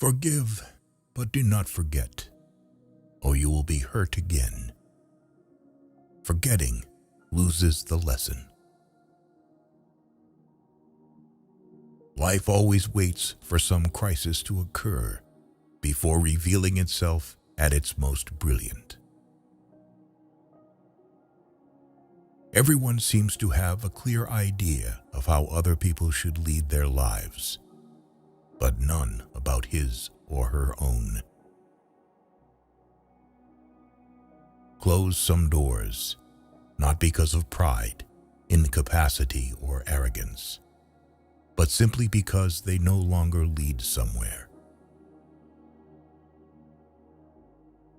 Forgive, but do not forget, or you will be hurt again. Forgetting loses the lesson. Life always waits for some crisis to occur before revealing itself at its most brilliant. Everyone seems to have a clear idea of how other people should lead their lives, but none about his or her own. Close some doors, not because of pride, incapacity, or arrogance, but simply because they no longer lead somewhere.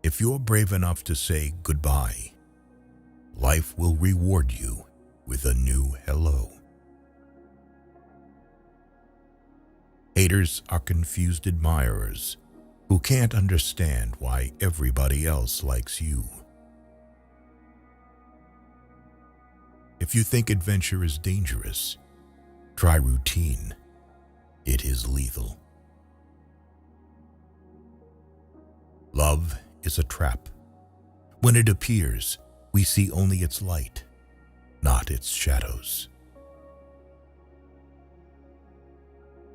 If you're brave enough to say goodbye, life will reward you with a new hello. Haters are confused admirers who can't understand why everybody else likes you. If you think adventure is dangerous, try routine. It is lethal. Love is a trap. When it appears, we see only its light, not its shadows.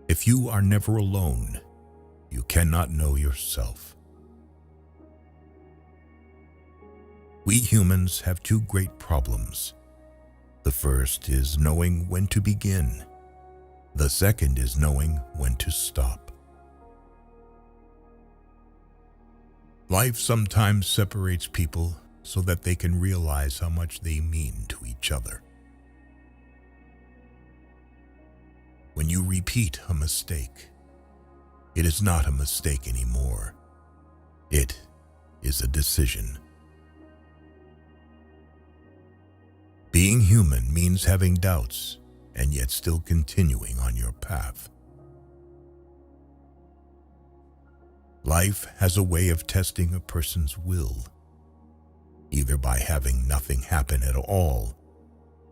If you are never alone, you cannot know yourself. We humans have two great problems. The first is knowing when to begin. The second is knowing when to stop. Life sometimes separates people so that they can realize how much they mean to each other. When you repeat a mistake, it is not a mistake anymore. It is a decision. Being human means having doubts and yet still continuing on your path. Life has a way of testing a person's will, either by having nothing happen at all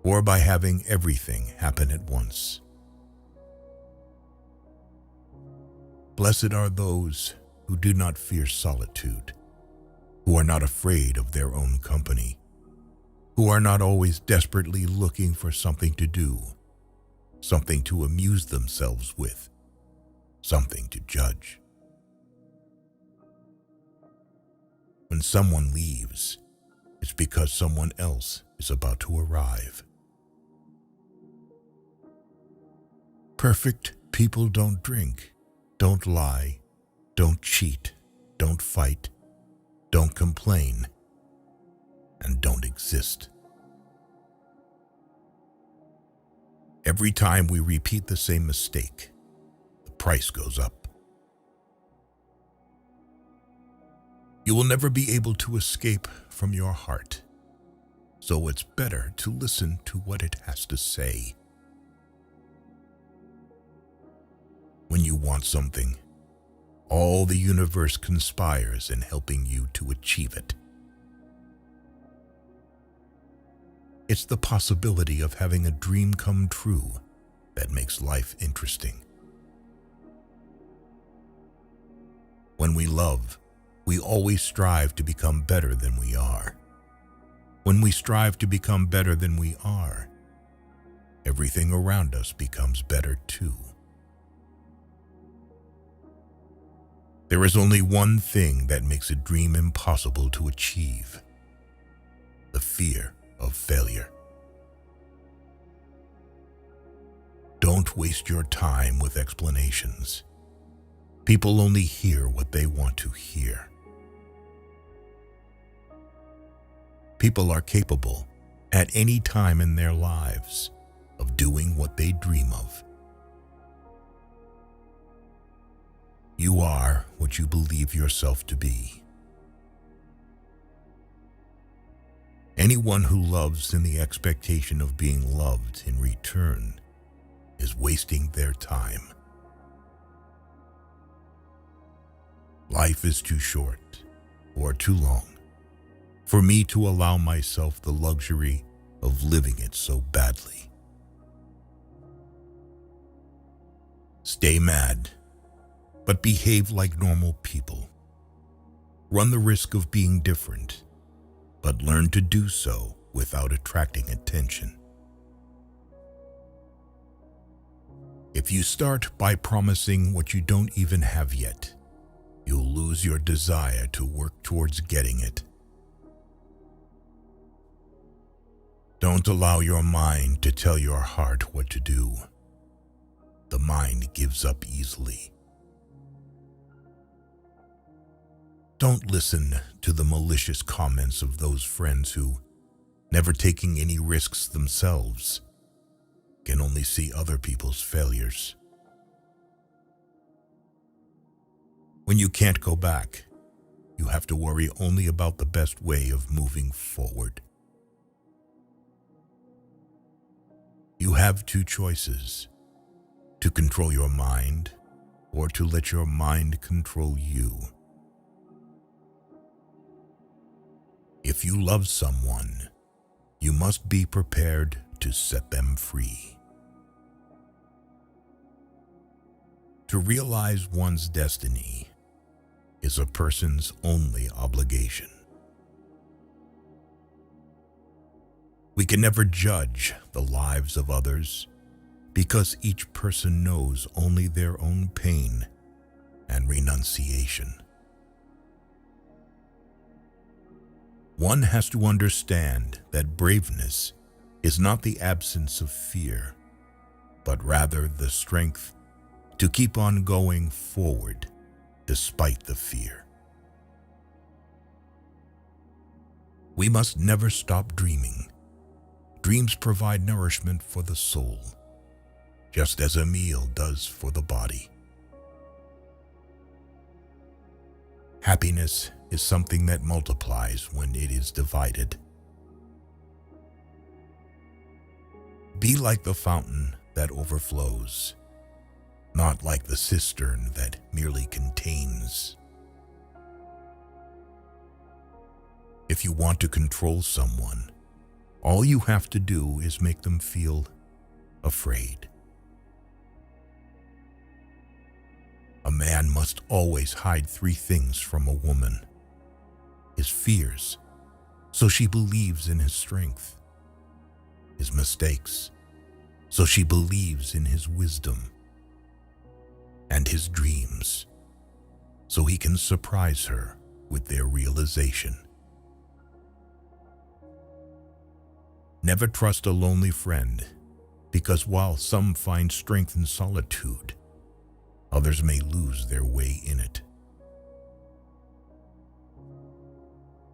or by having everything happen at once. Blessed are those who do not fear solitude, who are not afraid of their own company, who are not always desperately looking for something to do, something to amuse themselves with, something to judge. When someone leaves, it's because someone else is about to arrive. Perfect people don't drink, don't lie, don't cheat, don't fight, don't complain, and don't exist. Every time we repeat the same mistake, the price goes up. You will never be able to escape from your heart, so it's better to listen to what it has to say. When you want something, all the universe conspires in helping you to achieve it. It's the possibility of having a dream come true that makes life interesting. When we love, we always strive to become better than we are. When we strive to become better than we are, everything around us becomes better too. There is only one thing that makes a dream impossible to achieve: the fear of failure. Don't waste your time with explanations. People only hear what they want to hear. People are capable, at any time in their lives, of doing what they dream of. You are what you believe yourself to be. Anyone who loves in the expectation of being loved in return is wasting their time. Life is too short or too long for me to allow myself the luxury of living it so badly. Stay mad, but behave like normal people. Run the risk of being different, but learn to do so without attracting attention. If you start by promising what you don't even have yet, you'll lose your desire to work towards getting it. Don't allow your mind to tell your heart what to do. The mind gives up easily. Don't listen to the malicious comments of those friends who, never taking any risks themselves, can only see other people's failures. When you can't go back, you have to worry only about the best way of moving forward. You have two choices: to control your mind or to let your mind control you. If you love someone, you must be prepared to set them free. To realize one's destiny is a person's only obligation. We can never judge the lives of others because each person knows only their own pain and renunciation. One has to understand that braveness is not the absence of fear, but rather the strength to keep on going forward despite the fear. We must never stop dreaming. Dreams provide nourishment for the soul, just as a meal does for the body. Happiness is something that multiplies when it is divided. Be like the fountain that overflows, not like the cistern that merely contains. If you want to control someone, all you have to do is make them feel afraid. A man must always hide three things from a woman: his fears, so she believes in his strength; his mistakes, so she believes in his wisdom; and his dreams, so he can surprise her with their realization. Never trust a lonely friend, because while some find strength in solitude, others may lose their way in it.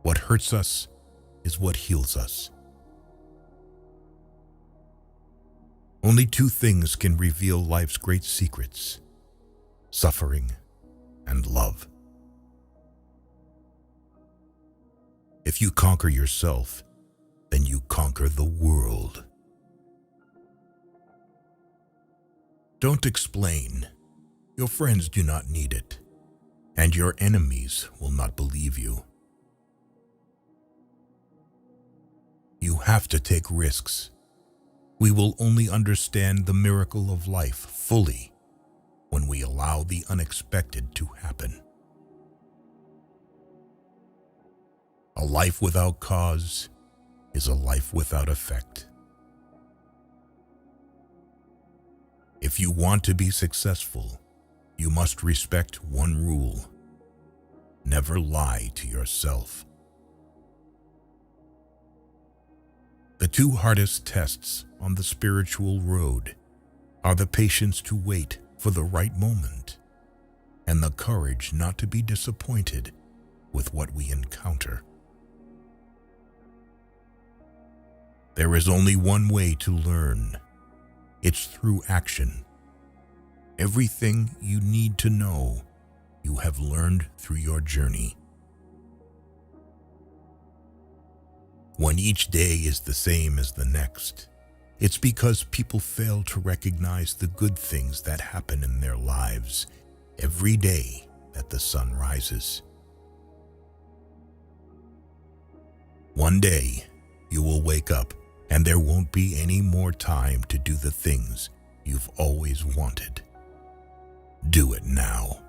What hurts us is what heals us. Only two things can reveal life's great secrets: suffering and love. If you conquer yourself, then you conquer the world. Don't explain. Your friends do not need it, and your enemies will not believe you. You have to take risks. We will only understand the miracle of life fully when we allow the unexpected to happen. A life without cause is a life without effect. If you want to be successful, you must respect one rule: never lie to yourself. The two hardest tests on the spiritual road are the patience to wait for the right moment and the courage not to be disappointed with what we encounter. There is only one way to learn. It's through action. Everything you need to know, you have learned through your journey. When each day is the same as the next, it's because people fail to recognize the good things that happen in their lives every day that the sun rises. One day, you will wake up and there won't be any more time to do the things you've always wanted. Do it now.